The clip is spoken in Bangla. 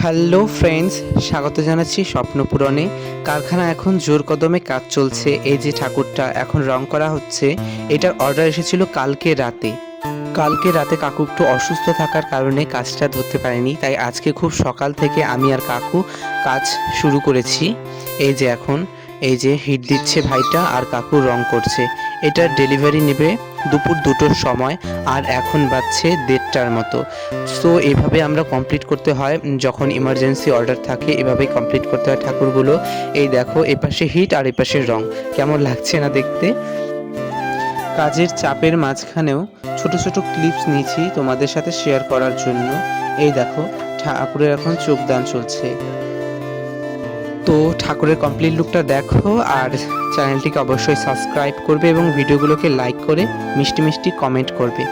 হ্যালো ফ্রেন্ডস, স্বাগত জানাচ্ছি স্বপ্নপূরণে। কারখানা এখন জোর কদমে কাজ চলছে। এই যে ঠাকুরটা এখন রং করা হচ্ছে, এটার অর্ডার এসেছিল কালকে রাতে কাকু একটু অসুস্থ থাকার কারণে কাজটা ধরতে পারেনি, তাই আজকে খুব সকাল থেকে আমি আর কাকু কাজ শুরু করেছি। এই যে হিট দিচ্ছে ভাইটা, আর কাকু রং করছে। এটার ডেলিভারি নেবে দুপুর 2টোর সময়, আর এখন বাজছে 1:30টার মতো। সো এভাবে আমরা কমপ্লিট করতে হয়, যখন ইমার্জেন্সি অর্ডার থাকে এভাবেই কমপ্লিট করতে হয় ঠাকুরগুলো। এই দেখো, এপাশে হিট আর এপাশে রং, কেমন লাগছে না দেখতে। কাজের চাপের মাঝখানেও ছোট ছোট ক্লিপস নিয়েছি তোমাদের সাথে শেয়ার করার জন্য। এই দেখো, ঠাকুরের এখন চোখদান চলছে। তো ঠাকুরের কমপ্লিট লুকটা দেখো, আর চ্যানেলটিকে অবশ্যই সাবস্ক্রাইব করবে এবং ভিডিওগুলোকে লাইক করে মিষ্টি মিষ্টি কমেন্ট করবে।